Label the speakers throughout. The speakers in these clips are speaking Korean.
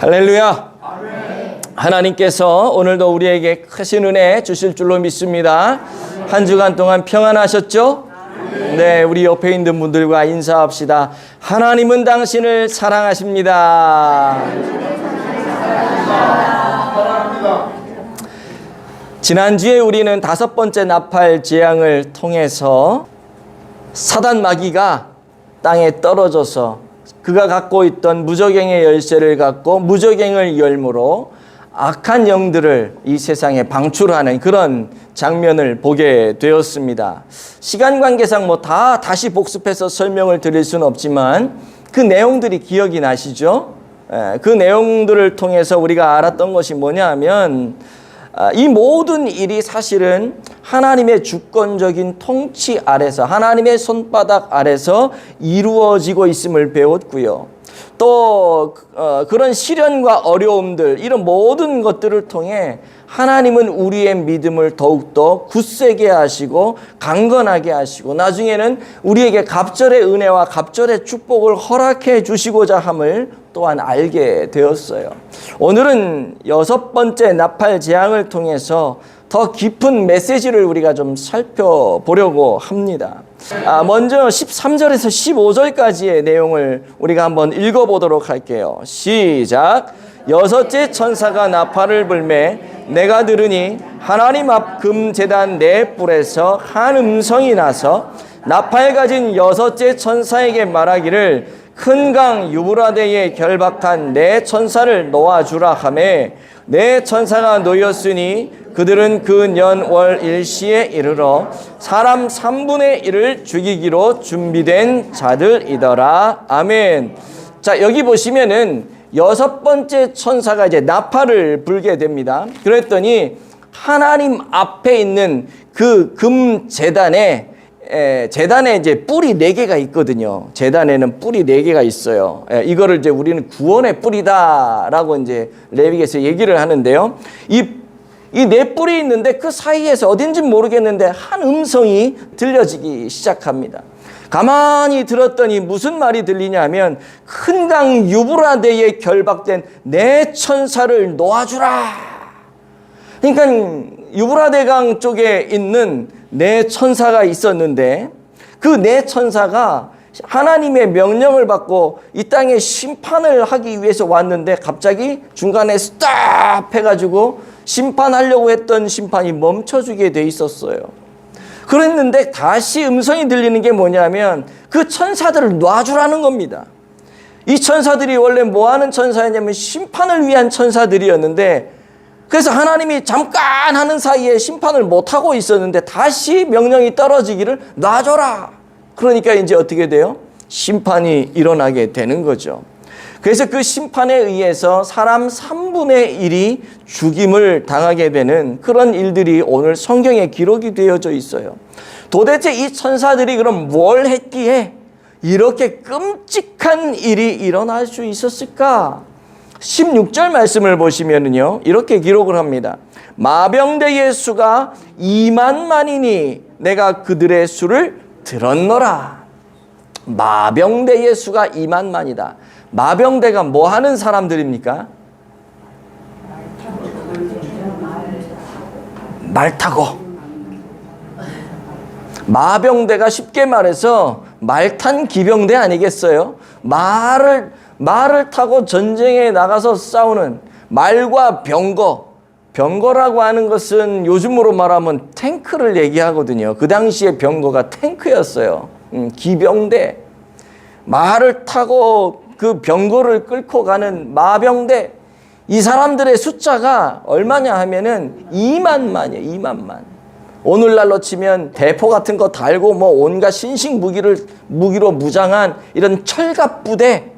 Speaker 1: 할렐루야. 아멘. 하나님께서 오늘도 우리에게 크신 은혜 주실 줄로 믿습니다. 한 주간 동안 평안하셨죠? 네, 우리 옆에 있는 분들과 인사합시다. 하나님은 당신을 사랑하십니다. 지난주에 우리는 5번째 나팔 재앙을 통해서 사단 마귀가 땅에 떨어져서 그가 갖고 있던 무저갱의 열쇠를 갖고 무저갱을 열므로 악한 영들을 이 세상에 방출하는 그런 장면을 보게 되었습니다. 시간 관계상 다시 복습해서 설명을 드릴 수는 없지만 그 내용들이 기억이 나시죠? 그 내용들을 통해서 우리가 알았던 것이 뭐냐 하면 이 모든 일이 사실은 하나님의 주권적인 통치 아래서 하나님의 손바닥 아래서 이루어지고 있음을 배웠고요. 또 그런 시련과 어려움들 이런 모든 것들을 통해 하나님은 우리의 믿음을 더욱더 굳세게 하시고 강건하게 하시고 나중에는 우리에게 갑절의 은혜와 갑절의 축복을 허락해 주시고자 함을 또한 알게 되었어요. 오늘은 6번째 나팔 재앙을 통해서 더 깊은 메시지를 우리가 좀 살펴보려고 합니다. 먼저 13절에서 15절까지의 내용을 우리가 한번 읽어보도록 할게요. 시작. 여섯째 천사가 나팔을 불매 내가 들으니 하나님 앞 금제단 네 뿔에서 한 음성이 나서 나팔 가진 여섯째 천사에게 말하기를 큰 강 유브라데에 결박한 네 천사를 놓아주라 하매 네 천사가 놓였으니 그들은 그 년 월 일시에 이르러 사람 3분의 1을 죽이기로 준비된 자들이더라. 아멘. 자, 여기 보시면은 6번째 천사가 이제 나팔을 불게 됩니다. 그랬더니 하나님 앞에 있는 그 금 제단에 이제 뿔이 4개가 있거든요. 제단에는 뿔이 4개가 있어요. 이거를 이제 우리는 구원의 뿔이다라고 이제 레위기에서 얘기를 하는데요. 이 4뿔이 있는데 그 사이에서 어딘지 모르겠는데 한 음성이 들려지기 시작합니다. 가만히 들었더니 무슨 말이 들리냐면 큰 강 유브라데에 결박된 네 천사를 놓아주라. 그러니까 유브라데 강 쪽에 있는 네 천사가 있었는데 그 네 천사가 하나님의 명령을 받고 이 땅에 심판을 하기 위해서 왔는데 갑자기 중간에 스탑 해가지고 심판하려고 했던 심판이 멈춰주게 돼 있었어요. 그랬는데 다시 음성이 들리는 게 뭐냐면 그 천사들을 놔주라는 겁니다. 이 천사들이 원래 뭐 하는 천사였냐면 심판을 위한 천사들이었는데 그래서 하나님이 잠깐 하는 사이에 심판을 못하고 있었는데 다시 명령이 떨어지기를 놔줘라. 그러니까 이제 어떻게 돼요? 심판이 일어나게 되는 거죠. 그래서 그 심판에 의해서 사람 3분의 1이 죽임을 당하게 되는 그런 일들이 오늘 성경에 기록이 되어져 있어요. 도대체 이 천사들이 그럼 뭘 했기에 이렇게 끔찍한 일이 일어날 수 있었을까? 16절 말씀을 보시면은요, 이렇게 기록을 합니다. 마병대의 수가 2만만이니 내가 그들의 수를 들었노라. 마병대의 수가 2만만이다. 마병대가 뭐 하는 사람들입니까? 말 타고. 마병대가 쉽게 말해서 말 탄 기병대 아니겠어요? 말을 타고 전쟁에 나가서 싸우는 말과 병거라고 하는 것은 요즘으로 말하면 탱크를 얘기하거든요. 그 당시에 병거가 탱크였어요. 기병대. 말을 타고 그 병거를 끌고 가는 마병대. 이 사람들의 숫자가 얼마냐 하면은 2만만이에요. 2만만. 오늘날로 치면 대포 같은 거 달고 온갖 신식 무기로 무장한 이런 철갑 부대,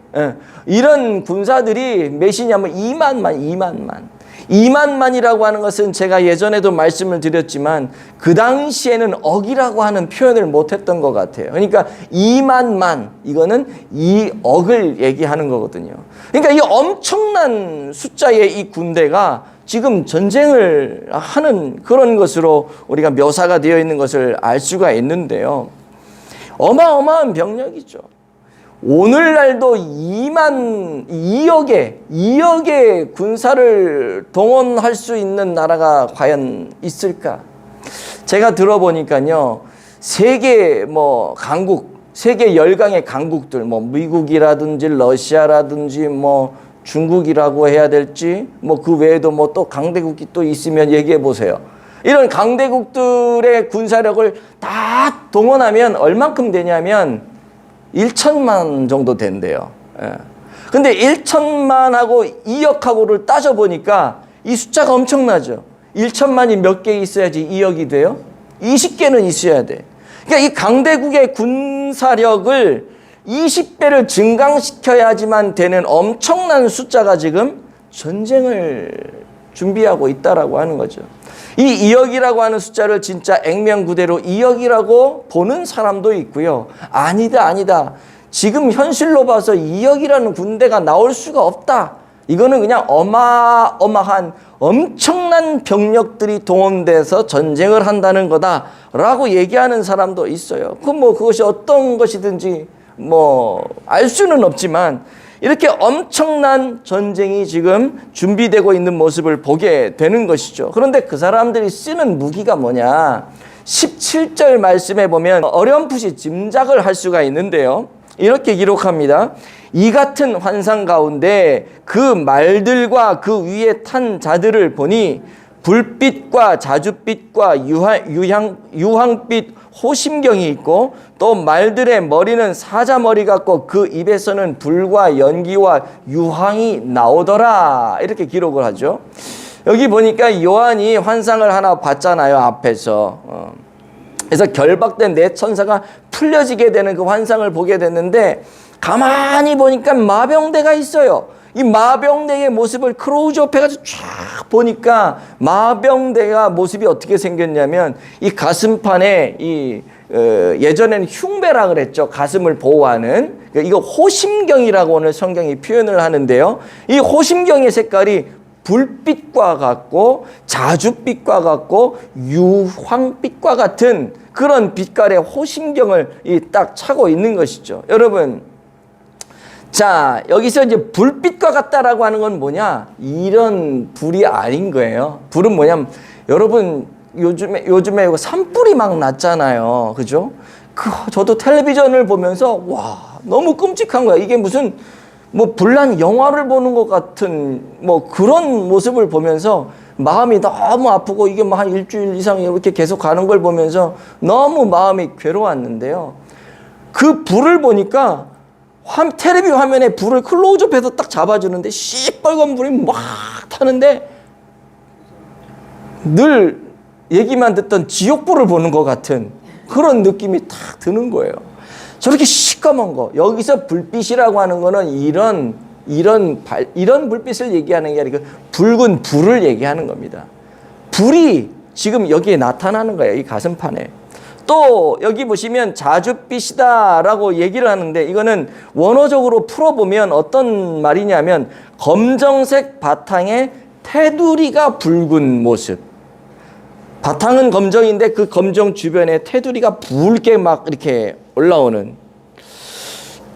Speaker 1: 이런 군사들이 몇이냐면 2만만. 2만만이라고 하는 것은 제가 예전에도 말씀을 드렸지만 그 당시에는 억이라고 하는 표현을 못했던 것 같아요. 그러니까 2만만, 이거는 2억을 얘기하는 거거든요. 그러니까 이 엄청난 숫자의 이 군대가 지금 전쟁을 하는 그런 것으로 우리가 묘사가 되어 있는 것을 알 수가 있는데요. 어마어마한 병력이죠. 오늘날도 2억의 군사를 동원할 수 있는 나라가 과연 있을까? 제가 들어보니까요, 세계 세계 열강의 강국들, 미국이라든지 러시아라든지 중국이라고 해야 될지, 그 외에도 또 강대국이 또 있으면 얘기해 보세요. 이런 강대국들의 군사력을 다 동원하면 얼만큼 되냐면 1천만 정도 된대요. 예. 근데 1천만하고 2억하고를 따져보니까 이 숫자가 엄청나죠. 1천만이 몇 개 있어야지 2억이 돼요? 20개는 있어야 돼. 그러니까 이 강대국의 군사력을 20배를 증강시켜야지만 되는 엄청난 숫자가 지금 전쟁을 준비하고 있다라고 하는 거죠. 이 2억이라고 하는 숫자를 진짜 액면구대로 2억이라고 보는 사람도 있고요. 아니다. 지금 현실로 봐서 2억이라는 군대가 나올 수가 없다. 이거는 그냥 어마어마한 엄청난 병력들이 동원돼서 전쟁을 한다는 거다라고 얘기하는 사람도 있어요. 그것이 어떤 것이든지 알 수는 없지만 이렇게 엄청난 전쟁이 지금 준비되고 있는 모습을 보게 되는 것이죠. 그런데 그 사람들이 쓰는 무기가 뭐냐? 17절 말씀에 보면 어렴풋이 짐작을 할 수가 있는데요. 이렇게 기록합니다. 이 같은 환상 가운데 그 말들과 그 위에 탄 자들을 보니 불빛과 자줏빛과 유황빛 호심경이 있고 또 말들의 머리는 사자머리 같고 그 입에서는 불과 연기와 유황이 나오더라. 이렇게 기록을 하죠. 여기 보니까 요한이 환상을 하나 봤잖아요. 앞에서. 그래서 결박된 네 천사가 풀려지게 되는 그 환상을 보게 됐는데 가만히 보니까 마병대가 있어요. 이 마병대의 모습을 크로우즈업 해가지고 쫙 보니까 마병대가 모습이 어떻게 생겼냐면 이 가슴판에 예전에는 흉배라 그랬죠. 가슴을 보호하는. 이거 호심경이라고 오늘 성경이 표현을 하는데요. 이 호심경의 색깔이 불빛과 같고 자줏빛과 같고 유황빛과 같은 그런 빛깔의 호심경을 딱 차고 있는 것이죠. 여러분, 자, 여기서 이제 불빛과 같다라고 하는 건 뭐냐? 이런 불이 아닌 거예요. 불은 뭐냐면, 여러분, 요즘에 이거 산불이 막 났잖아요. 그죠? 저도 텔레비전을 보면서, 와, 너무 끔찍한 거야. 이게 무슨, 불난 영화를 보는 것 같은, 그런 모습을 보면서 마음이 너무 아프고, 이게 한 일주일 이상 이렇게 계속 가는 걸 보면서 너무 마음이 괴로웠는데요. 그 불을 보니까, 텔레비 화면에 불을 클로즈업해서 딱 잡아주는데 시뻘건 불이 막 타는데 늘 얘기만 듣던 지옥불을 보는 것 같은 그런 느낌이 딱 드는 거예요. 저렇게 시꺼먼 거. 여기서 불빛이라고 하는 거는 이런 불빛을 얘기하는 게 아니고 붉은 불을 얘기하는 겁니다. 불이 지금 여기에 나타나는 거예요. 이 가슴판에. 또 여기 보시면 자줏빛이다라고 얘기를 하는데 이거는 원어적으로 풀어보면 어떤 말이냐면 검정색 바탕에 테두리가 붉은 모습. 바탕은 검정인데 그 검정 주변에 테두리가 붉게 막 이렇게 올라오는.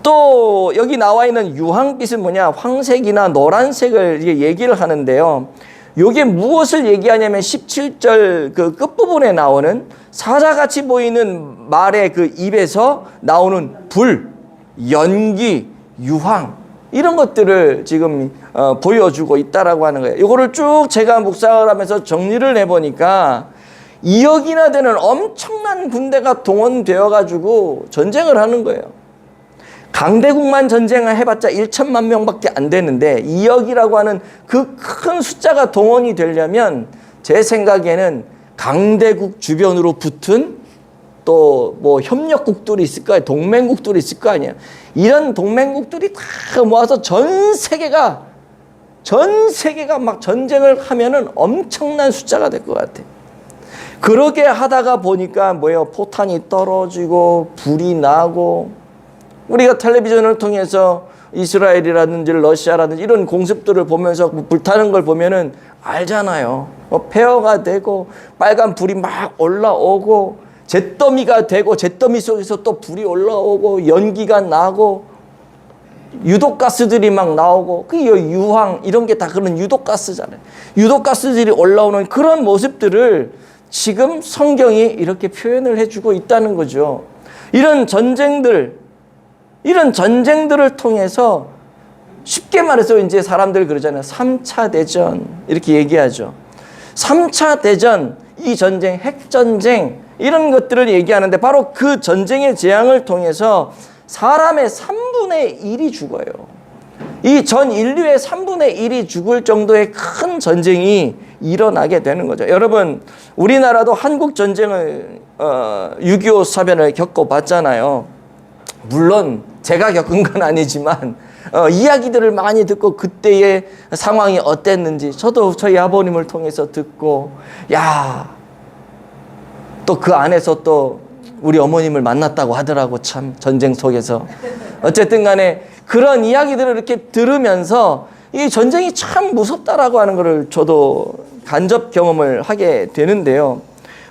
Speaker 1: 또 여기 나와 있는 유황빛은 뭐냐? 황색이나 노란색을 얘기를 하는데요. 이게 무엇을 얘기하냐면 17절 그 끝부분에 나오는 사자같이 보이는 말의 그 입에서 나오는 불, 연기, 유황 이런 것들을 지금 보여주고 있다라고 하는 거예요. 이거를 쭉 제가 묵상을 하면서 정리를 해보니까 2억이나 되는 엄청난 군대가 동원되어 가지고 전쟁을 하는 거예요. 강대국만 전쟁을 해봤자 1천만 명밖에 안 되는데 2억이라고 하는 그 큰 숫자가 동원이 되려면 제 생각에는 강대국 주변으로 붙은 또 협력국들이 있을 거야, 동맹국들이 있을 거 아니야. 이런 동맹국들이 다 모아서 전 세계가 막 전쟁을 하면은 엄청난 숫자가 될 것 같아. 그러게 하다가 보니까 포탄이 떨어지고 불이 나고. 우리가 텔레비전을 통해서 이스라엘이라든지 러시아라든지 이런 공습들을 보면서 불타는 걸 보면은 알잖아요. 폐허가 되고 빨간 불이 막 올라오고 잿더미가 되고 잿더미 속에서 또 불이 올라오고 연기가 나고 유독가스들이 막 나오고, 그 유황 이런 게 다 그런 유독가스잖아요. 유독가스들이 올라오는 그런 모습들을 지금 성경이 이렇게 표현을 해주고 있다는 거죠. 이런 전쟁들을 통해서 쉽게 말해서 이제 사람들 그러잖아요. 3차 대전 이렇게 얘기하죠. 3차 대전, 이 전쟁, 핵전쟁 이런 것들을 얘기하는데 바로 그 전쟁의 재앙을 통해서 사람의 3분의 1이 죽어요. 이 전 인류의 3분의 1이 죽을 정도의 큰 전쟁이 일어나게 되는 거죠. 여러분, 우리나라도 한국 전쟁을 6.25 사변을 겪어봤잖아요. 물론 제가 겪은 건 아니지만 이야기들을 많이 듣고 그때의 상황이 어땠는지 저도 저희 아버님을 통해서 듣고, 또 그 안에서 또 우리 어머님을 만났다고 하더라고. 참 전쟁 속에서. 어쨌든 간에 그런 이야기들을 이렇게 들으면서 이 전쟁이 참 무섭다라고 하는 것을 저도 간접 경험을 하게 되는데요.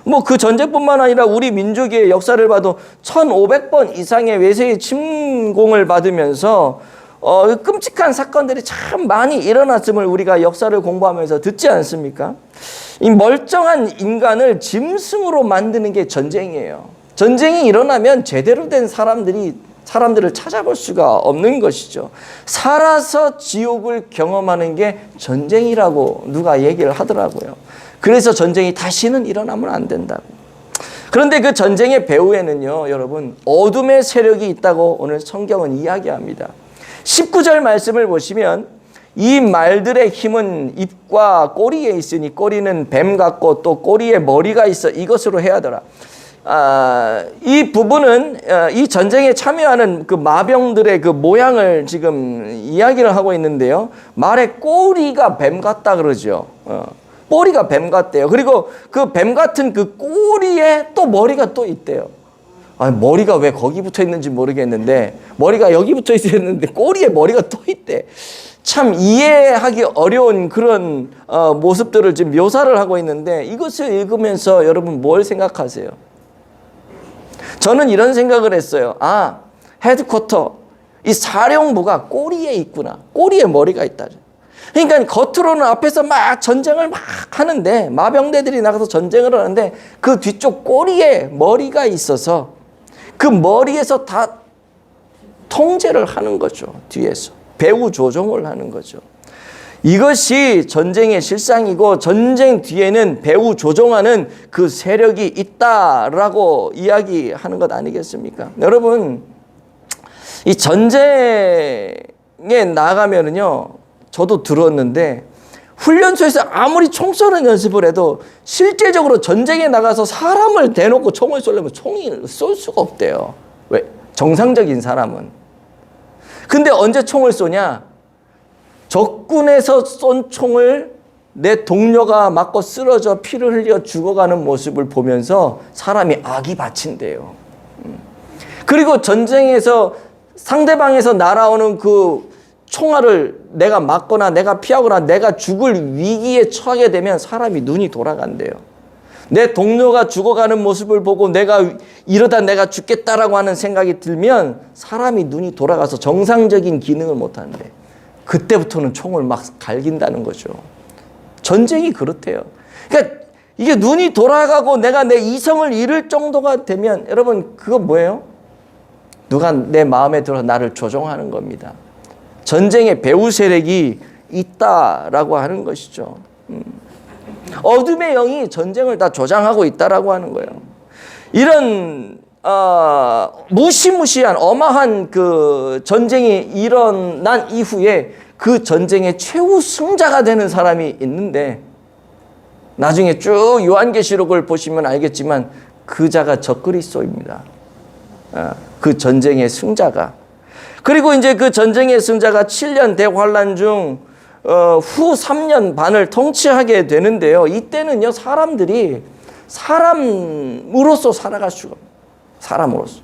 Speaker 1: 뭐 그 전쟁뿐만 아니라 우리 민족의 역사를 봐도 1500번 이상의 외세의 침공을 받으면서 끔찍한 사건들이 참 많이 일어났음을 우리가 역사를 공부하면서 듣지 않습니까? 이 멀쩡한 인간을 짐승으로 만드는 게 전쟁이에요. 전쟁이 일어나면 제대로 된 사람들을 찾아볼 수가 없는 것이죠. 살아서 지옥을 경험하는 게 전쟁이라고 누가 얘기를 하더라고요. 그래서 전쟁이 다시는 일어나면 안 된다고. 그런데 그 전쟁의 배후에는요, 여러분, 어둠의 세력이 있다고 오늘 성경은 이야기합니다. 19절 말씀을 보시면 이 말들의 힘은 입과 꼬리에 있으니 꼬리는 뱀 같고 또 꼬리에 머리가 있어 이것으로 해야더라. 이 부분은 이 전쟁에 참여하는 그 마병들의 그 모양을 지금 이야기를 하고 있는데요. 말의 꼬리가 뱀 같다 그러죠. 꼬리가 뱀 같대요. 그리고 그 뱀 같은 그 꼬리에 또 머리가 또 있대요. 머리가 왜 거기 붙어 있는지 모르겠는데 머리가 여기 붙어 있었는데 꼬리에 머리가 또 있대. 참 이해하기 어려운 그런 모습들을 지금 묘사를 하고 있는데 이것을 읽으면서 여러분 뭘 생각하세요? 저는 이런 생각을 했어요. 헤드쿼터, 이 사령부가 꼬리에 있구나. 꼬리에 머리가 있다. 그러니까 겉으로는 앞에서 막 전쟁을 막 하는데 마병대들이 나가서 전쟁을 하는데 그 뒤쪽 꼬리에 머리가 있어서 그 머리에서 다 통제를 하는 거죠. 뒤에서 배후 조종을 하는 거죠. 이것이 전쟁의 실상이고 전쟁 뒤에는 배후 조종하는 그 세력이 있다라고 이야기하는 것 아니겠습니까? 여러분, 이 전쟁에 나가면은요, 저도 들었는데 훈련소에서 아무리 총 쏘는 연습을 해도 실제적으로 전쟁에 나가서 사람을 대놓고 총을 쏘려면 총을 쏠 수가 없대요. 왜? 정상적인 사람은. 근데 언제 총을 쏘냐? 적군에서 쏜 총을 내 동료가 맞고 쓰러져 피를 흘려 죽어가는 모습을 보면서 사람이 악이 받친대요. 그리고 전쟁에서 상대방에서 날아오는 그 총알을 내가 맞거나 내가 피하거나 내가 죽을 위기에 처하게 되면 사람이 눈이 돌아간대요. 내 동료가 죽어가는 모습을 보고 이러다 내가 죽겠다라고 하는 생각이 들면 사람이 눈이 돌아가서 정상적인 기능을 못하는데 그때부터는 총을 막 갈긴다는 거죠. 전쟁이 그렇대요. 그러니까 이게 눈이 돌아가고 내가 내 이성을 잃을 정도가 되면 여러분 그거 뭐예요? 누가 내 마음에 들어 나를 조종하는 겁니다. 전쟁의 배후 세력이 있다라고 하는 것이죠. 어둠의 영이 전쟁을 다 조장하고 있다라고 하는 거예요. 이런 무시무시한 어마한 그 전쟁이 일어난 이후에 그 전쟁의 최후 승자가 되는 사람이 있는데 나중에 쭉 요한계시록을 보시면 알겠지만 그 자가 적그리스도입니다. 그 전쟁의 승자가. 그리고 이제 그 전쟁의 승자가 7년 대환란 중 후 3년 반을 통치하게 되는데요. 이때는요, 사람들이 사람으로서 살아갈 수가 없어요. 사람으로서.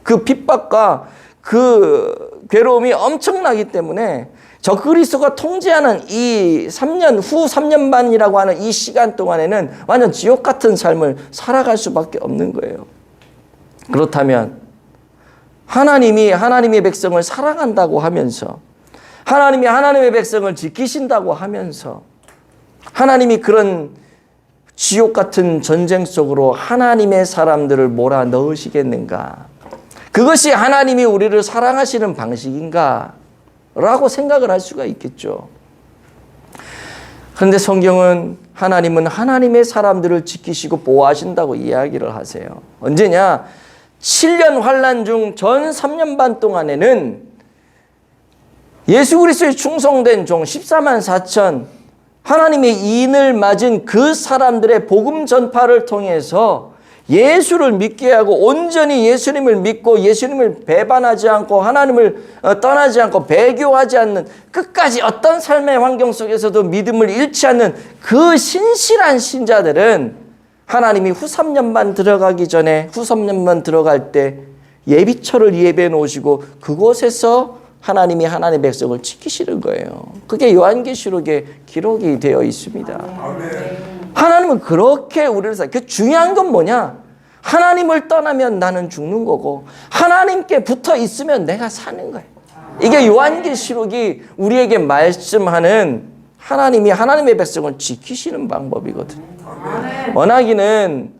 Speaker 1: 그 핍박과 그 괴로움이 엄청나기 때문에 적그리스도가 통제하는 이 3년, 후 3년 반이라고 하는 이 시간 동안에는 완전 지옥 같은 삶을 살아갈 수밖에 없는 거예요. 그렇다면 하나님이 하나님의 백성을 사랑한다고 하면서, 하나님이 하나님의 백성을 지키신다고 하면서, 하나님이 그런 지옥 같은 전쟁 속으로 하나님의 사람들을 몰아 넣으시겠는가? 그것이 하나님이 우리를 사랑하시는 방식인가? 라고 생각을 할 수가 있겠죠. 그런데 성경은 하나님은 하나님의 사람들을 지키시고 보호하신다고 이야기를 하세요. 언제냐? 7년 환난 중 전 3년 반 동안에는 예수 그리스도의 충성된 종 14만 4천, 하나님의 인을 맞은 그 사람들의 복음 전파를 통해서 예수를 믿게 하고 온전히 예수님을 믿고 예수님을 배반하지 않고 하나님을 떠나지 않고 배교하지 않는, 끝까지 어떤 삶의 환경 속에서도 믿음을 잃지 않는 그 신실한 신자들은 하나님이 후 3년만 들어가기 전에, 후 3년만 들어갈 때 예비처를 예배해 놓으시고 그곳에서 하나님이 하나님의 백성을 지키시는 거예요. 그게 요한계시록에 기록이 되어 있습니다. 하나님은 그렇게 우리를 그 중요한 건 뭐냐? 하나님을 떠나면 나는 죽는 거고 하나님께 붙어 있으면 내가 사는 거예요. 이게 요한계시록이 우리에게 말씀하는 하나님이 하나님의 백성을 지키시는 방법이거든요. 원하기는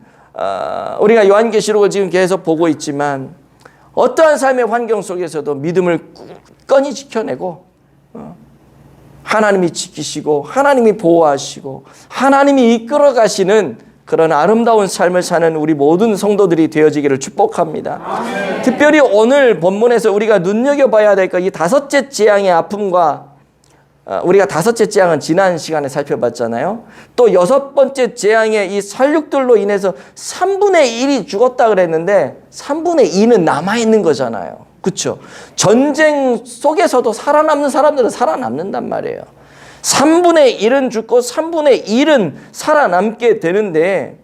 Speaker 1: 우리가 요한계시록을 지금 계속 보고 있지만 어떠한 삶의 환경 속에서도 믿음을 굳건히 지켜내고 하나님이 지키시고 하나님이 보호하시고 하나님이 이끌어 가시는 그런 아름다운 삶을 사는 우리 모든 성도들이 되어지기를 축복합니다. 아멘. 특별히 오늘 본문에서 우리가 눈여겨봐야 될 것, 이 다섯째 재앙의 아픔과 우리가 다섯째 재앙은 지난 시간에 살펴봤잖아요. 또 여섯 번째 재앙의 이 살육들로 인해서 3분의 1이 죽었다 그랬는데 3분의 2는 남아있는 거잖아요. 그렇죠? 전쟁 속에서도 살아남는 사람들은 살아남는단 말이에요. 3분의 1은 죽고 3분의 1은 살아남게 되는데,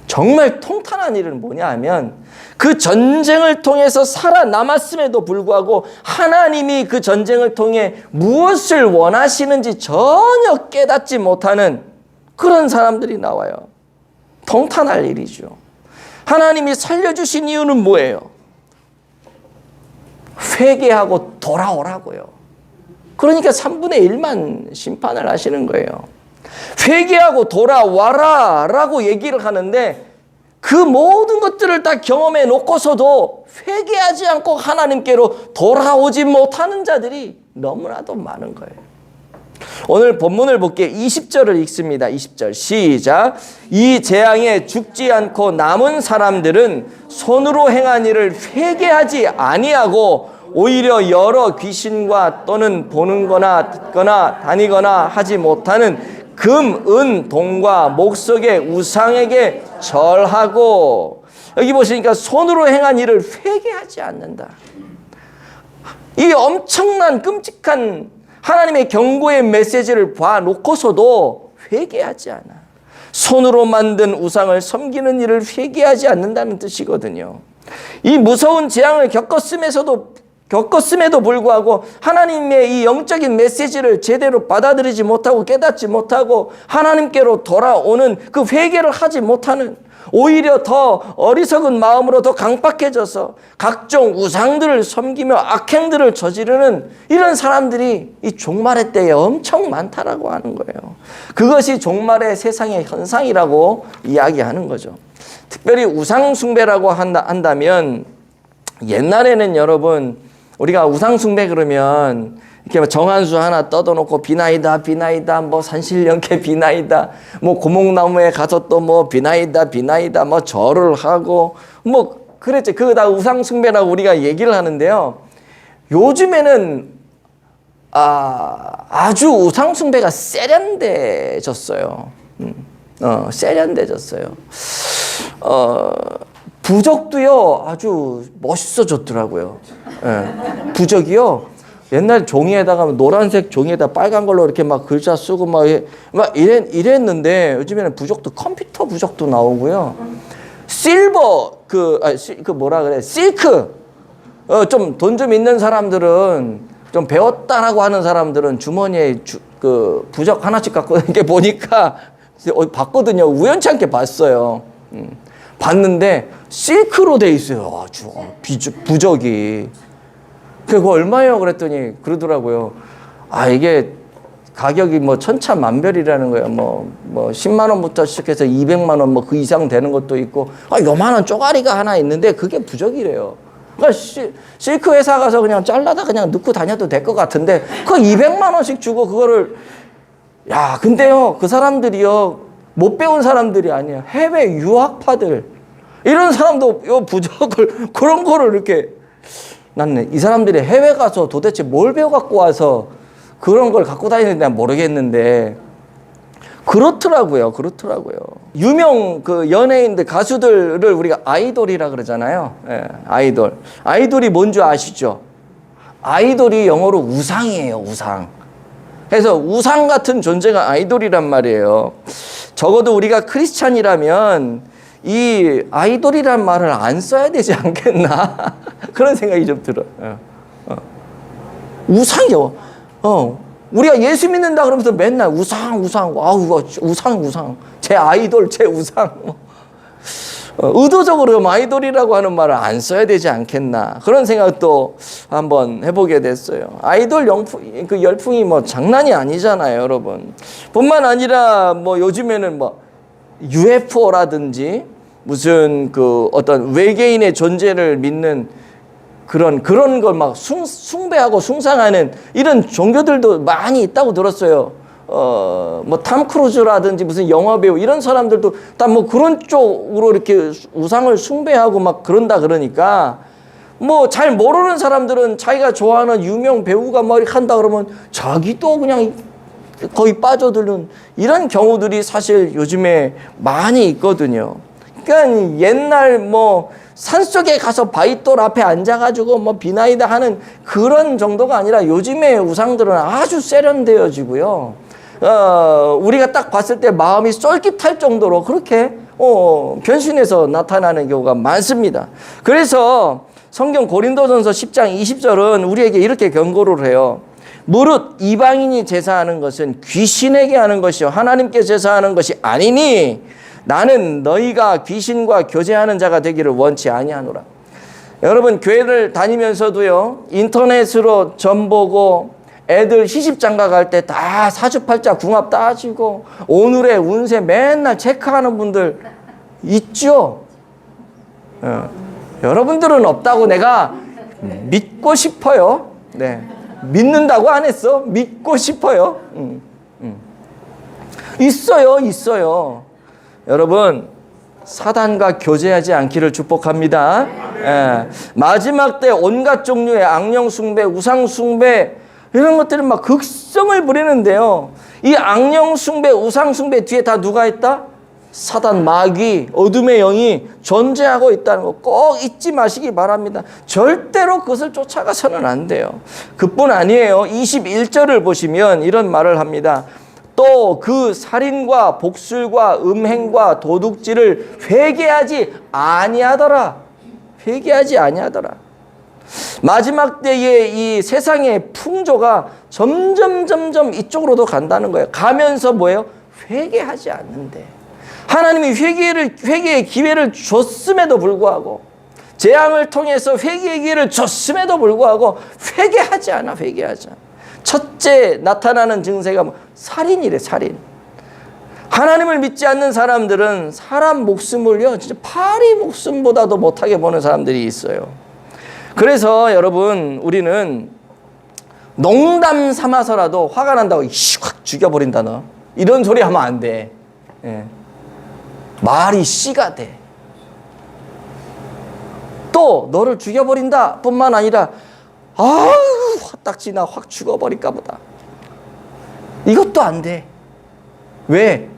Speaker 1: 정말 통탄한 일은 뭐냐 하면 그 전쟁을 통해서 살아남았음에도 불구하고 하나님이 그 전쟁을 통해 무엇을 원하시는지 전혀 깨닫지 못하는 그런 사람들이 나와요. 통탄할 일이죠. 하나님이 살려주신 이유는 뭐예요? 회개하고 돌아오라고요. 그러니까 3분의 1만 심판을 하시는 거예요. 회개하고 돌아와라 라고 얘기를 하는데 그 모든 것들을 다 경험해 놓고서도 회개하지 않고 하나님께로 돌아오지 못하는 자들이 너무나도 많은 거예요. 오늘 본문을 볼게요. 20절을 읽습니다. 20절 시작. 이 재앙에 죽지 않고 남은 사람들은 손으로 행한 일을 회개하지 아니하고 오히려 여러 귀신과 또는 보는 거나 듣거나 다니거나 하지 못하는 금, 은, 동과 목석의 우상에게 절하고, 여기 보시니까 손으로 행한 일을 회개하지 않는다. 이 엄청난 끔찍한 하나님의 경고의 메시지를 봐놓고서도 회개하지 않아. 손으로 만든 우상을 섬기는 일을 회개하지 않는다는 뜻이거든요. 이 무서운 재앙을 겪었음에도 불구하고 하나님의 이 영적인 메시지를 제대로 받아들이지 못하고 깨닫지 못하고 하나님께로 돌아오는 그 회개를 하지 못하는, 오히려 더 어리석은 마음으로 더 강박해져서 각종 우상들을 섬기며 악행들을 저지르는 이런 사람들이 이 종말의 때에 엄청 많다라고 하는 거예요. 그것이 종말의 세상의 현상이라고 이야기하는 거죠. 특별히 우상 숭배라고 한다면, 옛날에는 여러분 우리가 우상 숭배 그러면 이렇게 정한수 하나 떠도놓고 비나이다 비나이다, 뭐 산신령께 비나이다, 뭐 고목나무에 가서 또 뭐 비나이다 비나이다, 뭐 절을 하고 뭐 그랬죠. 그거 다 우상 숭배라고 우리가 얘기를 하는데요. 요즘에는 아주 우상 숭배가 세련돼졌어요. 세련돼졌어요. 부적도요 아주 멋있어졌더라고요. 예. 부적이요 옛날 종이에다가 노란색 종이에다 빨간 걸로 이렇게 막 글자 쓰고 막 이랬는데 요즘에는 부적도 컴퓨터 부적도 나오고요. 실버 그 뭐라 그래, 실크, 좀 돈 좀 있는 사람들은, 좀 배웠다라고 하는 사람들은 주머니에 그 부적 하나씩 갖고 이렇게 보니까 봤거든요. 우연치 않게 봤어요. 봤는데 실크로 돼 있어요. 아주 부적이. 그거 얼마예요? 그랬더니 그러더라고요. 아, 이게 가격이 뭐 천차만별이라는 거예요. 뭐 10만 원부터 시작해서 200만 원 뭐 그 이상 되는 것도 있고, 요만한 쪼가리가 하나 있는데 그게 부적이래요. 그러니까 실크 회사 가서 그냥 잘라다 그냥 넣고 다녀도 될 것 같은데, 그 200만 원씩 주고 그거를, 야, 근데요, 그 사람들이요, 못 배운 사람들이 아니에요. 해외 유학파들. 이런 사람도 요 부적을, 그런 거를 이렇게, 나는 이 사람들이 해외 가서 도대체 뭘 배워갖고 와서 그런 걸 갖고 다니는지 모르겠는데, 그렇더라고요. 유명 그 연예인들, 가수들을 우리가 아이돌이라 그러잖아요. 예, 아이돌. 아이돌이 뭔지 아시죠? 아이돌이 영어로 우상이에요, 우상. 그래서 우상 같은 존재가 아이돌이란 말이에요. 적어도 우리가 크리스찬이라면 이 아이돌이란 말을 안 써야 되지 않겠나? 그런 생각이 좀 들어요. 우상이요. 우리가 예수 믿는다 그러면서 맨날 우상, 아우, 우상. 제 아이돌, 제 우상. 의도적으로 아이돌이라고 하는 말을 안 써야 되지 않겠나. 그런 생각도 한번 해보게 됐어요. 아이돌 그 열풍이 뭐 장난이 아니잖아요, 여러분. 뿐만 아니라 뭐 요즘에는 뭐 UFO라든지 무슨 그 어떤 외계인의 존재를 믿는 그런 걸 막 숭배하고 숭상하는 이런 종교들도 많이 있다고 들었어요. 뭐 탐 크루즈라든지 무슨 영화 배우 이런 사람들도 다 뭐 그런 쪽으로 이렇게 우상을 숭배하고 막 그런다 그러니까, 뭐 잘 모르는 사람들은 자기가 좋아하는 유명 배우가 뭐 이렇게 한다 그러면 자기도 그냥 거의 빠져드는 이런 경우들이 사실 요즘에 많이 있거든요. 그러니까 옛날 뭐 산속에 가서 바위돌 앞에 앉아가지고 뭐 비나이다 하는 그런 정도가 아니라 요즘의 우상들은 아주 세련되어지고요. 우리가 딱 봤을 때 마음이 쫄깃할 정도로 그렇게 변신해서 나타나는 경우가 많습니다. 그래서 성경 고린도전서 10장 20절은 우리에게 이렇게 경고를 해요. 무릇 이방인이 제사하는 것은 귀신에게 하는 것이요 하나님께 제사하는 것이 아니니 나는 너희가 귀신과 교제하는 자가 되기를 원치 아니하노라. 여러분, 교회를 다니면서도요, 인터넷으로 점 보고 애들 시집장가 갈 때 다 사주팔자 궁합 따지고 오늘의 운세 맨날 체크하는 분들 있죠? 여러분들은 없다고 내가 믿고 싶어요. 네. 믿는다고 안 했어. 믿고 싶어요. 있어요. 여러분, 사단과 교제하지 않기를 축복합니다. 마지막 때 온갖 종류의 악령 숭배, 우상 숭배 이런 것들은 막 극성을 부리는데요. 이 악령 숭배, 우상 숭배 뒤에 다 누가 있다? 사단, 마귀, 어둠의 영이 존재하고 있다는 거 꼭 잊지 마시기 바랍니다. 절대로 그것을 쫓아가서는 안 돼요. 그뿐 아니에요. 21절을 보시면 이런 말을 합니다. 또 그 살인과 복술과 음행과 도둑질을 회개하지 아니하더라. 마지막 때에 이 세상의 풍조가 점점 이쪽으로도 간다는 거예요. 가면서 뭐예요? 회개하지 않는데. 하나님이 회개의 기회를 줬음에도 불구하고, 재앙을 통해서 회개의 기회를 줬음에도 불구하고 회개하지 않아. 첫째 나타나는 증세가 살인이래, 살인. 하나님을 믿지 않는 사람들은 사람 목숨을요, 진짜 파리 목숨보다도 못하게 보는 사람들이 있어요. 그래서 여러분, 우리는 농담 삼아서라도 화가 난다고 확 죽여버린다 너 이런 소리 하면 안 돼. 말이 씨가 돼. 또 너를 죽여버린다 뿐만 아니라 아유 화딱지나 확 죽어버릴까 보다. 이것도 안 돼. 왜?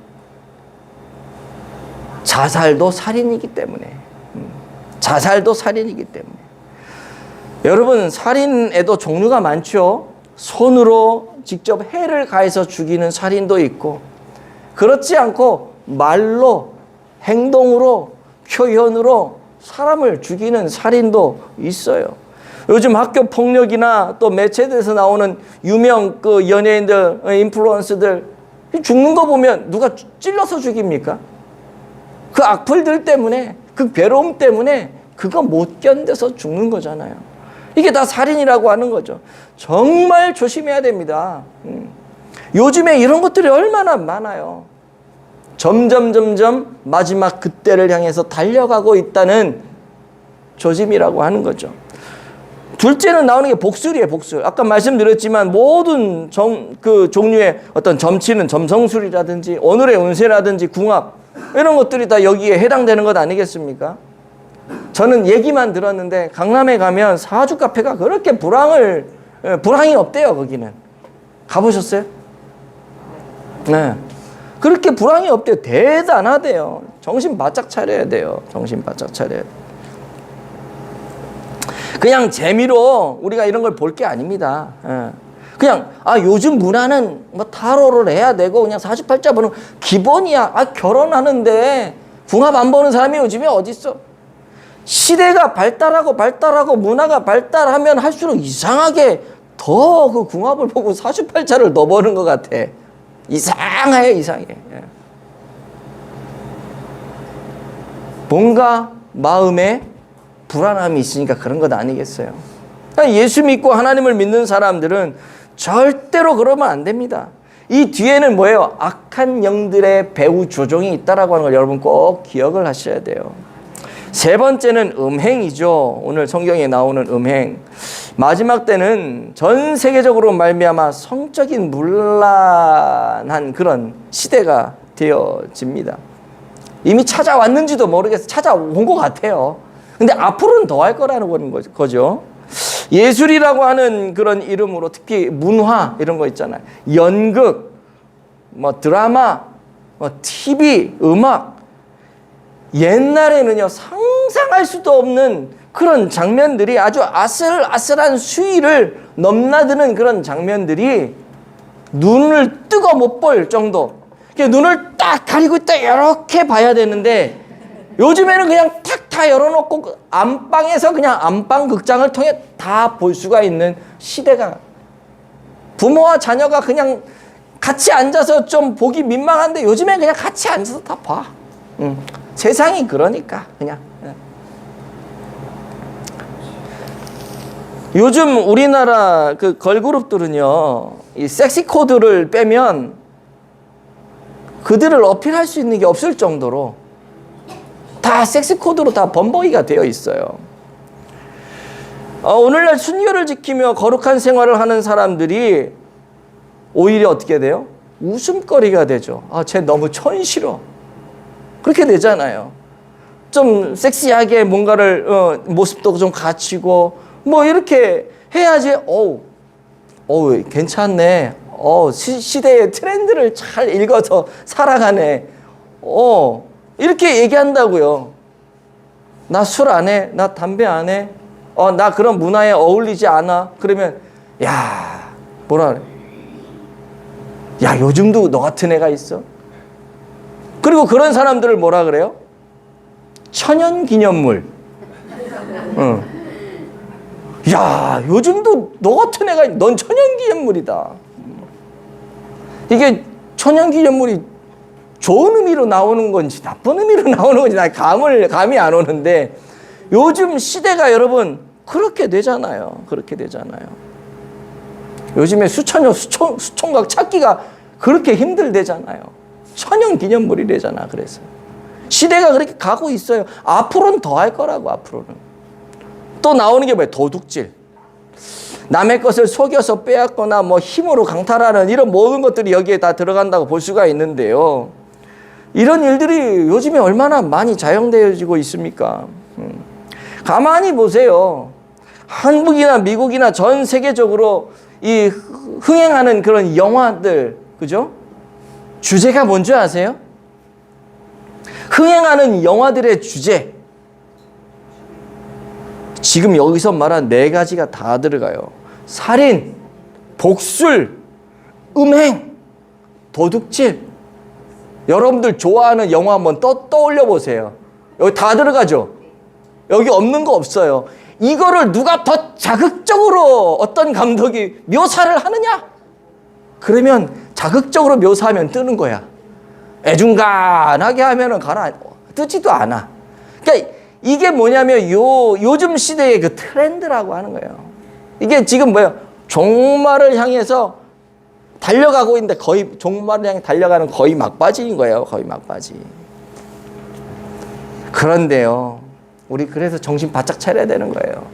Speaker 1: 자살도 살인이기 때문에. 여러분, 살인에도 종류가 많죠. 손으로 직접 해를 가해서 죽이는 살인도 있고, 그렇지 않고 말로, 행동으로, 표현으로 사람을 죽이는 살인도 있어요. 요즘 학교 폭력이나 또 매체에서 나오는 유명 그 연예인들, 인플루언서들 죽는 거 보면 누가 찔러서 죽입니까? 그 악플들 때문에 그 괴로움 때문에 그거 못 견뎌서 죽는 거잖아요. 이게 다 살인이라고 하는 거죠. 정말 조심해야 됩니다. 요즘에 이런 것들이 얼마나 많아요. 점점 마지막 그때를 향해서 달려가고 있다는 조짐이라고 하는 거죠. 둘째는 나오는 게 복술이에요, 복술. 아까 말씀드렸지만 모든 그 종류의 어떤 점치는 점성술이라든지 오늘의 운세라든지 궁합 이런 것들이 다 여기에 해당되는 것 아니겠습니까? 저는 얘기만 들었는데 강남에 가면 사주 카페가 그렇게 불황이 없대요, 거기는. 가보셨어요? 네. 그렇게 불황이 없대요. 대단하대요. 정신 바짝 차려야 돼요. 정신 바짝 차려야 돼요. 그냥 재미로 우리가 이런 걸 볼 게 아닙니다. 그냥 요즘 문화는 뭐 타로를 해야 되고 그냥 사주팔자 보는 기본이야. 결혼하는데 궁합 안 보는 사람이 요즘에 어딨어? 시대가 발달하고 문화가 발달하면 할수록 이상하게 더 그 궁합을 보고 사주팔자를 넣어보는 것 같아. 이상해. 뭔가 마음에 불안함이 있으니까 그런 것 아니겠어요? 예수 믿고 하나님을 믿는 사람들은 절대로 그러면 안 됩니다. 이 뒤에는 뭐예요? 악한 영들의 배후 조종이 있다라고 하는 걸 여러분 꼭 기억을 하셔야 돼요. 세 번째는 음행이죠. 오늘 성경에 나오는 음행. 마지막 때는 전 세계적으로 말미암아 성적인 문란한 그런 시대가 되어집니다. 이미 찾아왔는지도 모르겠어요. 찾아온 것 같아요. 근데 앞으로는 더 할 거라는 거죠. 예술이라고 하는 그런 이름으로 특히 문화 이런 거 있잖아요. 연극, 뭐 드라마, 뭐 TV, 음악. 옛날에는요 상상할 수도 없는 그런 장면들이 아주 아슬아슬한 수위를 넘나드는 그런 장면들이 눈을 뜨고 못 볼 정도. 눈을 딱 가리고 있다 이렇게 봐야 되는데 요즘에는 그냥 탁 다 열어놓고 안방에서 그냥 안방 극장을 통해 다 볼 수가 있는 시대가, 부모와 자녀가 그냥 같이 앉아서 좀 보기 민망한데 요즘엔 그냥 같이 앉아서 다 봐. 세상이 그러니까 그냥. 요즘 우리나라 그 걸그룹들은요 이 섹시 코드를 빼면 그들을 어필할 수 있는 게 없을 정도로 다 섹시 코드로 다 범벅이가 되어 있어요. 오늘날 순결을 지키며 거룩한 생활을 하는 사람들이 오히려 어떻게 돼요? 웃음거리가 되죠. 쟤 너무 촌스러워. 그렇게 되잖아요. 좀 섹시하게 뭔가를 모습도 좀 갖추고 뭐 이렇게 해야지. 괜찮네. 시대의 트렌드를 잘 읽어서 살아가네. 이렇게 얘기한다고요. 나 술 안 해. 나 담배 안 해. 나 그런 문화에 어울리지 않아. 그러면 뭐라 그래? 요즘도 너 같은 애가 있어? 그리고 그런 사람들을 뭐라 그래요? 천연기념물. 요즘도 너 같은 애가, 넌 천연기념물이다. 이게 천연기념물이 좋은 의미로 나오는 건지 나쁜 의미로 나오는 건지 나 감이 안 오는데 요즘 시대가 여러분 그렇게 되잖아요. 요즘에 수총각 찾기가 그렇게 힘들대잖아요. 천연기념물이래잖아. 그래서 시대가 그렇게 가고 있어요. 앞으로는 더 할 거라고. 앞으로는 또 나오는 게 뭐예요? 도둑질. 남의 것을 속여서 빼앗거나 뭐 힘으로 강탈하는 이런 모든 것들이 여기에 다 들어간다고 볼 수가 있는데요. 이런 일들이 요즘에 얼마나 많이 자영되어지고 있습니까? 가만히 보세요. 한국이나 미국이나 전 세계적으로 이 흥행하는 그런 영화들, 그죠? 주제가 뭔지 아세요? 흥행하는 영화들의 주제. 지금 여기서 말한 4가지가 다 들어가요. 살인, 복술, 음행, 도둑질. 여러분들 좋아하는 영화 한번 떠올려 보세요. 여기 다 들어가죠? 여기 없는 거 없어요. 이거를 누가 더 자극적으로 어떤 감독이 묘사를 하느냐? 그러면 자극적으로 묘사하면 뜨는 거야. 애중간하게 하면은 뜨지도 않아. 그러니까 이게 뭐냐면 요즘 시대의 그 트렌드라고 하는 거예요. 이게 지금 뭐예요? 종말을 향해서 달려가고 있는데 거의 종말을 향해 달려가는 거의 막바지인 거예요. 거의 막바지. 그런데요, 우리 그래서 정신 바짝 차려야 되는 거예요.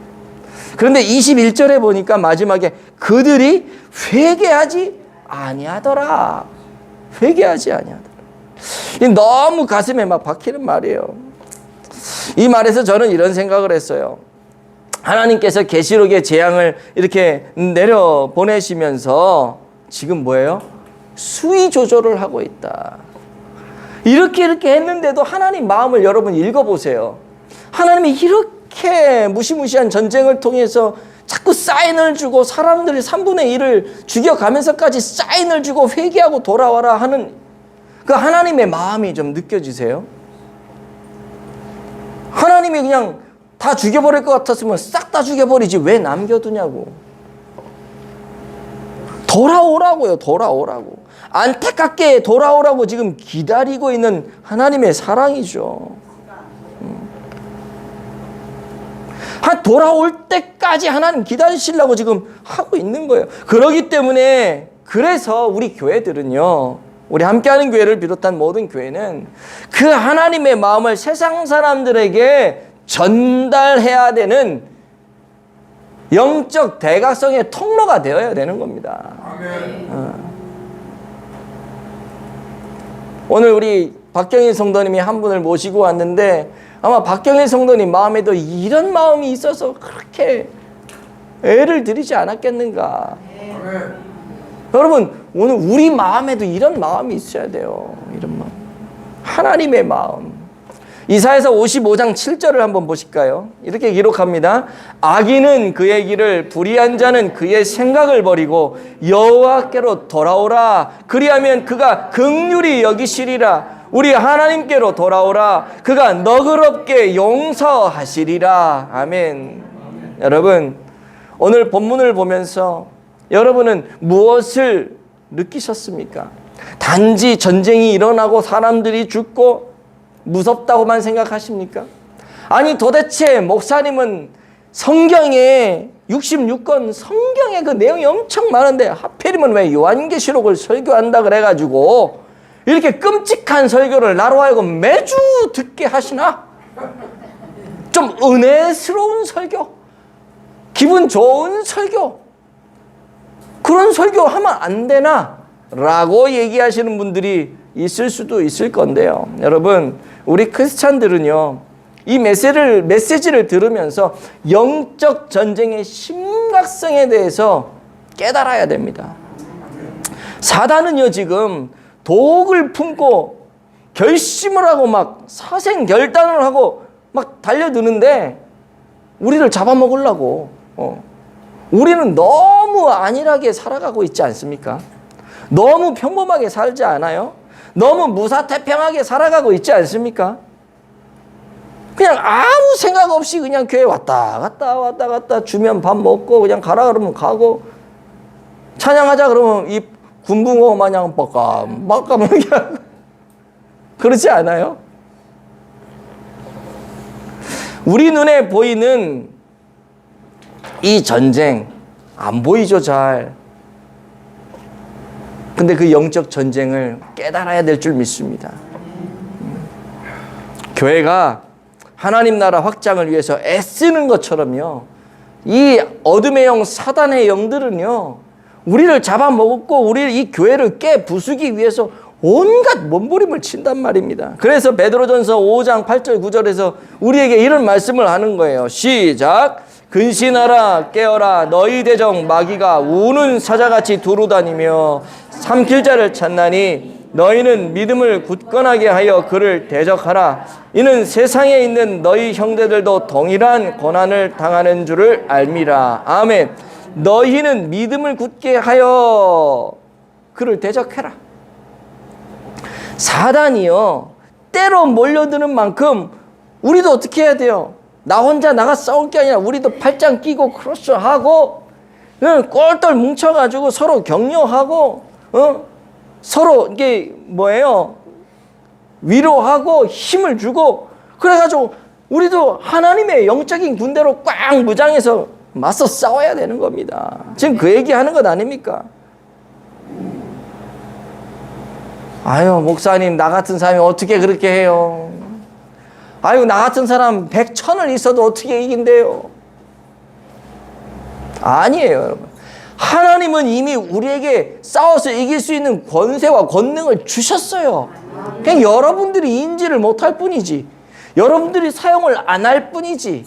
Speaker 1: 그런데 21절에 보니까 마지막에 그들이 회개하지 아니하더라. 회개하지 아니하더라. 너무 가슴에 막 박히는 말이에요. 이 말에서 저는 이런 생각을 했어요. 하나님께서 계시록의 재앙을 이렇게 내려 보내시면서 지금 뭐예요? 수위 조절을 하고 있다. 이렇게 했는데도 하나님 마음을 여러분 읽어보세요. 하나님이 이렇게 무시무시한 전쟁을 통해서 자꾸 사인을 주고 사람들이 3분의 1을 죽여가면서까지 사인을 주고 회개하고 돌아와라 하는 그 하나님의 마음이 좀 느껴지세요? 하나님이 그냥 다 죽여버릴 것 같았으면 싹 다 죽여버리지 왜 남겨두냐고. 돌아오라고요. 돌아오라고. 안타깝게 돌아오라고 지금 기다리고 있는 하나님의 사랑이죠. 돌아올 때까지 하나님 기다리시려고 지금 하고 있는 거예요. 그렇기 때문에 그래서 우리 교회들은요, 우리 함께하는 교회를 비롯한 모든 교회는 그 하나님의 마음을 세상 사람들에게 전달해야 되는 영적 대각성의 통로가 되어야 되는 겁니다. 오늘 우리 박경일 성도님이 한 분을 모시고 왔는데 아마 박경일 성도님 마음에도 이런 마음이 있어서 그렇게 애를 들이지 않았겠는가. 여러분, 오늘 우리 마음에도 이런 마음이 있어야 돼요. 이런 마음. 하나님의 마음. 이사야서 55장 7절을 한번 보실까요? 이렇게 기록합니다. 악인은 그의 길을, 불의한 자는 그의 생각을 버리고 여호와께로 돌아오라. 그리하면 그가 긍휼히 여기시리라. 우리 하나님께로 돌아오라. 그가 너그럽게 용서하시리라. 아멘. 여러분, 오늘 본문을 보면서 여러분은 무엇을 느끼셨습니까? 단지 전쟁이 일어나고 사람들이 죽고 무섭다고만 생각하십니까? 아니 도대체 목사님은 성경에 66권 성경에 그 내용이 엄청 많은데 하필이면 왜 요한계시록을 설교한다 그래가지고 이렇게 끔찍한 설교를 나로 하여금 매주 듣게 하시나? 좀 은혜스러운 설교, 기분 좋은 설교, 그런 설교 하면 안 되나? 라고 얘기하시는 분들이 있을 수도 있을 건데요. 여러분, 우리 크리스찬들은요, 이 메시지를 들으면서 영적 전쟁의 심각성에 대해서 깨달아야 됩니다. 사단은요, 지금 독을 품고 결심을 하고 막 사생결단을 하고 막 달려드는데 우리를 잡아먹으려고. 우리는 너무 안일하게 살아가고 있지 않습니까? 너무 평범하게 살지 않아요? 너무 무사태평하게 살아가고 있지 않습니까? 그냥 아무 생각 없이 그냥 교회 왔다 갔다 주면 밥 먹고 그냥 가라 그러면 가고 찬양하자 그러면 이 군붕어 마냥 뻑깜 이렇게 하고 그렇지 않아요? 우리 눈에 보이는 이 전쟁 안 보이죠, 잘. 근데 그 영적 전쟁을 깨달아야 될 줄 믿습니다. 교회가 하나님 나라 확장을 위해서 애쓰는 것처럼요, 이 어둠의 영, 사단의 영들은요, 우리를 잡아먹었고 우리 이 교회를 깨 부수기 위해서 온갖 몸부림을 친단 말입니다. 그래서 베드로전서 5장 8절 9절에서 우리에게 이런 말씀을 하는 거예요. 시작. 근신하라, 깨어라. 너희 대적 마귀가 우는 사자같이 두루다니며 삼킬 자를 찾나니 너희는 믿음을 굳건하게 하여 그를 대적하라. 이는 세상에 있는 너희 형제들도 동일한 고난을 당하는 줄을 알미라. 아멘. 너희는 믿음을 굳게 하여 그를 대적해라. 사단이요, 때로 몰려드는 만큼 우리도 어떻게 해야 돼요? 나 혼자 나가 싸울 게 아니라 우리도 팔짱 끼고 크로스하고 꼴똘 뭉쳐가지고 서로 격려하고 서로 이게 뭐예요? 위로하고 힘을 주고 그래가지고 우리도 하나님의 영적인 군대로 꽉 무장해서 맞서 싸워야 되는 겁니다. 지금 그 얘기하는 것 아닙니까? 아유, 목사님, 나 같은 사람이 어떻게 그렇게 해요? 아유, 나 같은 사람 100,000을 있어도 어떻게 이긴대요? 아니에요, 여러분. 하나님은 이미 우리에게 싸워서 이길 수 있는 권세와 권능을 주셨어요. 그냥 여러분들이 인지를 못할 뿐이지, 여러분들이 사용을 안 할 뿐이지,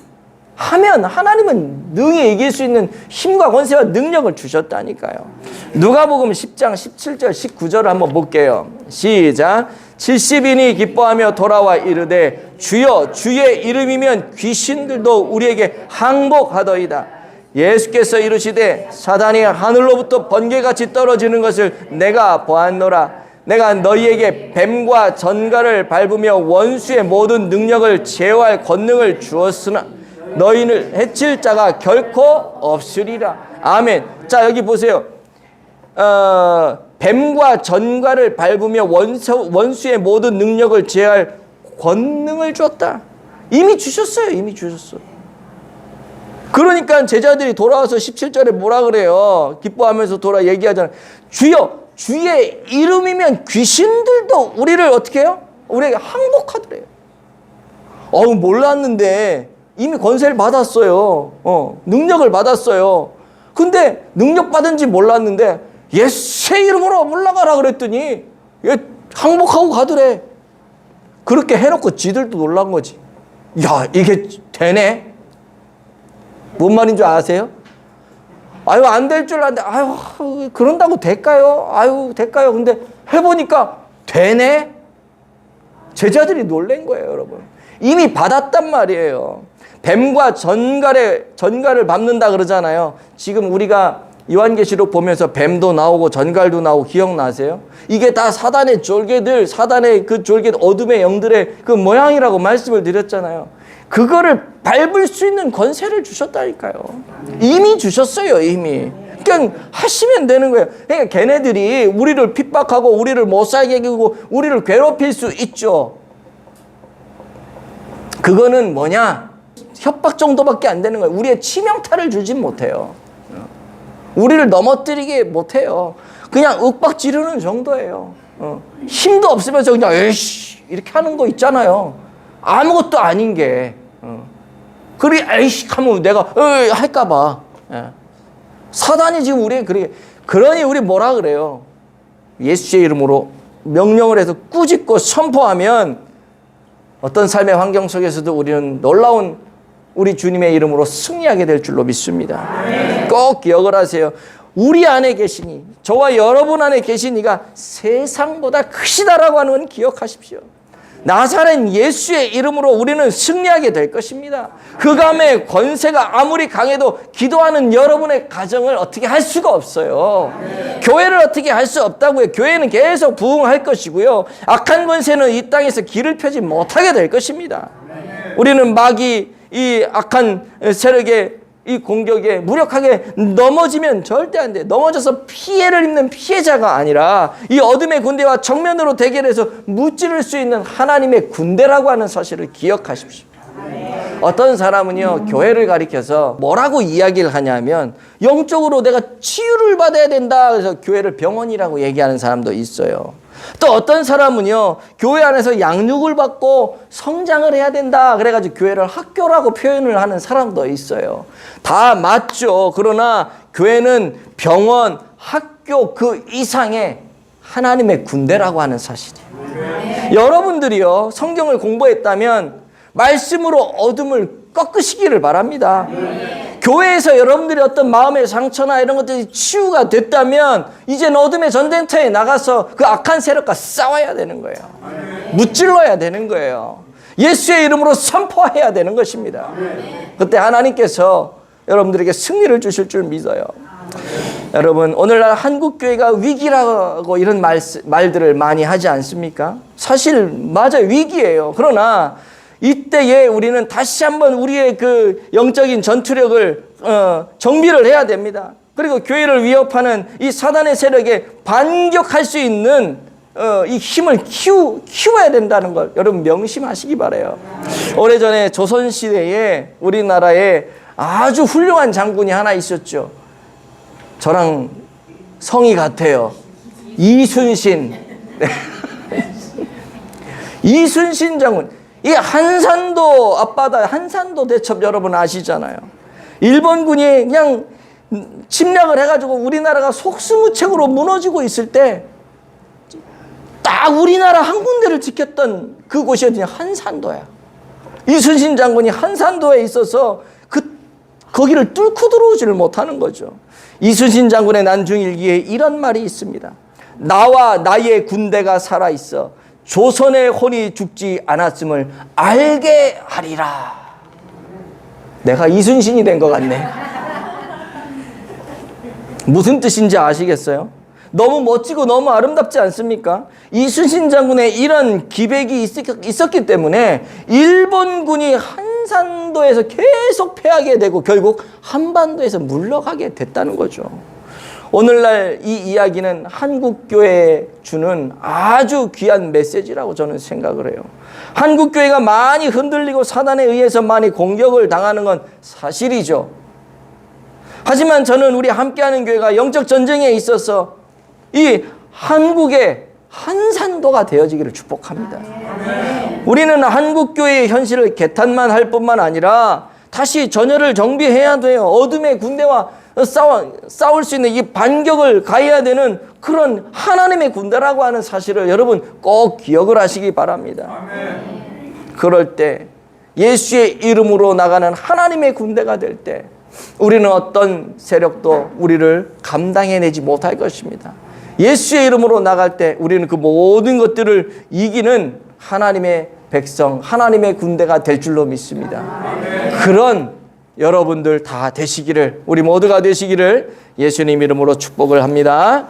Speaker 1: 하면 하나님은 능히 이길 수 있는 힘과 권세와 능력을 주셨다니까요. 누가복음 10장 17절 19절을 한번 볼게요. 시작. 70인이 기뻐하며 돌아와 이르되 주여 주의 이름이면 귀신들도 우리에게 항복하더이다. 예수께서 이르시되 사단이 하늘로부터 번개같이 떨어지는 것을 내가 보았노라. 내가 너희에게 뱀과 전갈을 밟으며 원수의 모든 능력을 제어할 권능을 주었으나 너희를 해칠 자가 결코 없으리라. 아멘. 자, 여기 보세요. 뱀과 전갈을 밟으며 원수의 모든 능력을 제어할 권능을 주었다. 이미 주셨어요. 이미 주셨어. 그러니까 제자들이 돌아와서 17절에 뭐라 그래요? 기뻐하면서 돌아 얘기하잖아요. 주여 주의 이름이면 귀신들도 우리를 어떻게 해요? 우리에게 항복하더래요. 몰랐는데 이미 권세를 받았어요. 능력을 받았어요. 근데 능력 받은지 몰랐는데 예수의 이름으로 물러가라 그랬더니 항복하고 가더래. 그렇게 해놓고 지들도 놀란 거지. 야, 이게 되네? 뭔 말인 줄 아세요? 아유, 안 될 줄 알았는데, 아유, 그런다고 될까요? 아유, 될까요? 근데 해보니까 되네? 제자들이 놀란 거예요, 여러분. 이미 받았단 말이에요. 뱀과 전갈을 밟는다 그러잖아요. 지금 우리가 요한계시록 보면서 뱀도 나오고 전갈도 나오고 기억나세요? 이게 다 사단의 졸개들, 사단의 그 졸개 어둠의 영들의 그 모양이라고 말씀을 드렸잖아요. 그거를 밟을 수 있는 권세를 주셨다니까요. 이미 주셨어요, 이미. 그냥 하시면 되는 거예요. 그러니까 걔네들이 우리를 핍박하고 우리를 못 살게 하고 우리를 괴롭힐 수 있죠. 그거는 뭐냐? 협박 정도밖에 안 되는 거예요. 우리의 치명타를 주진 못해요. 우리를 넘어뜨리게 못해요. 그냥 윽박 지르는 정도예요. 힘도 없으면서 그냥 에이씨 이렇게 하는 거 있잖아요. 아무것도 아닌 게. 그리 에이씨 하면 내가 할까 봐. 사단이 지금 우리의 그러니 우리 뭐라 그래요? 예수의 이름으로 명령을 해서 꾸짖고 선포하면 어떤 삶의 환경 속에서도 우리는 놀라운 우리 주님의 이름으로 승리하게 될 줄로 믿습니다. 꼭 기억을 하세요. 우리 안에 계시니, 저와 여러분 안에 계시니가 세상보다 크시다라고 하는 건 기억하십시오. 나사렛 예수의 이름으로 우리는 승리하게 될 것입니다. 흑암의 권세가 아무리 강해도 기도하는 여러분의 가정을 어떻게 할 수가 없어요. 교회를 어떻게 할 수 없다고요. 교회는 계속 부흥할 것이고요. 악한 권세는 이 땅에서 길을 펴지 못하게 될 것입니다. 우리는 마귀 이 악한 세력의 이 공격에 무력하게 넘어지면 절대 안 돼. 넘어져서 피해를 입는 피해자가 아니라 이 어둠의 군대와 정면으로 대결해서 무찌를 수 있는 하나님의 군대라고 하는 사실을 기억하십시오. 어떤 사람은요, 교회를 가리켜서 뭐라고 이야기를 하냐면 영적으로 내가 치유를 받아야 된다. 그래서 교회를 병원이라고 얘기하는 사람도 있어요. 또 어떤 사람은요, 교회 안에서 양육을 받고 성장을 해야 된다. 그래가지고 교회를 학교라고 표현을 하는 사람도 있어요. 다 맞죠. 그러나 교회는 병원, 학교 그 이상의 하나님의 군대라고 하는 사실이에요. 여러분들이요, 성경을 공부했다면 말씀으로 어둠을 꺾으시기를 바랍니다. 교회에서 여러분들이 어떤 마음의 상처나 이런 것들이 치유가 됐다면 이제는 어둠의 전쟁터에 나가서 그 악한 세력과 싸워야 되는 거예요. 무찔러야 되는 거예요. 예수의 이름으로 선포해야 되는 것입니다. 그때 하나님께서 여러분들에게 승리를 주실 줄 믿어요. 여러분, 오늘날 한국교회가 위기라고 이런 말들을 많이 하지 않습니까? 사실 맞아요. 위기예요. 그러나 이때에 우리는 다시 한번 우리의 그 영적인 전투력을 정비를 해야 됩니다. 그리고 교회를 위협하는 이 사단의 세력에 반격할 수 있는 이 힘을 키워야 된다는 걸 여러분 명심하시기 바라요. 오래전에 조선시대에 우리나라에 아주 훌륭한 장군이 하나 있었죠. 저랑 성이 같아요. 이순신. 이순신 장군. 이 한산도 앞바다, 한산도 대첩 여러분 아시잖아요. 일본군이 그냥 침략을 해가지고 우리나라가 속수무책으로 무너지고 있을 때 딱 우리나라 한 군데를 지켰던 그곳이 어디냐? 한산도야. 이순신 장군이 한산도에 있어서 거기를 뚫고 들어오지를 못하는 거죠. 이순신 장군의 난중일기에 이런 말이 있습니다. 나와 나의 군대가 살아있어 조선의 혼이 죽지 않았음을 알게 하리라. 내가 이순신이 된 것 같네. 무슨 뜻인지 아시겠어요? 너무 멋지고 너무 아름답지 않습니까? 이순신 장군의 이런 기백이 있었기 때문에 일본군이 한산도에서 계속 패하게 되고 결국 한반도에서 물러가게 됐다는 거죠. 오늘날 이 이야기는 한국교회에 주는 아주 귀한 메시지라고 저는 생각을 해요. 한국교회가 많이 흔들리고 사단에 의해서 많이 공격을 당하는 건 사실이죠. 하지만 저는 우리 함께하는 교회가 영적 전쟁에 있어서 이 한국의 한산도가 되어지기를 축복합니다. 우리는 한국교회의 현실을 개탄만 할 뿐만 아니라 다시 전열을 정비해야 돼요. 어둠의 군대와 싸울 수 있는 이 반격을 가해야 되는 그런 하나님의 군대라고 하는 사실을 여러분 꼭 기억을 하시기 바랍니다. 그럴 때 예수의 이름으로 나가는 하나님의 군대가 될 때 우리는 어떤 세력도 우리를 감당해내지 못할 것입니다. 예수의 이름으로 나갈 때 우리는 그 모든 것들을 이기는 하나님의 백성, 하나님의 군대가 될 줄로 믿습니다. 그런 여러분들 다 되시기를, 우리 모두가 되시기를 예수님 이름으로 축복을 합니다.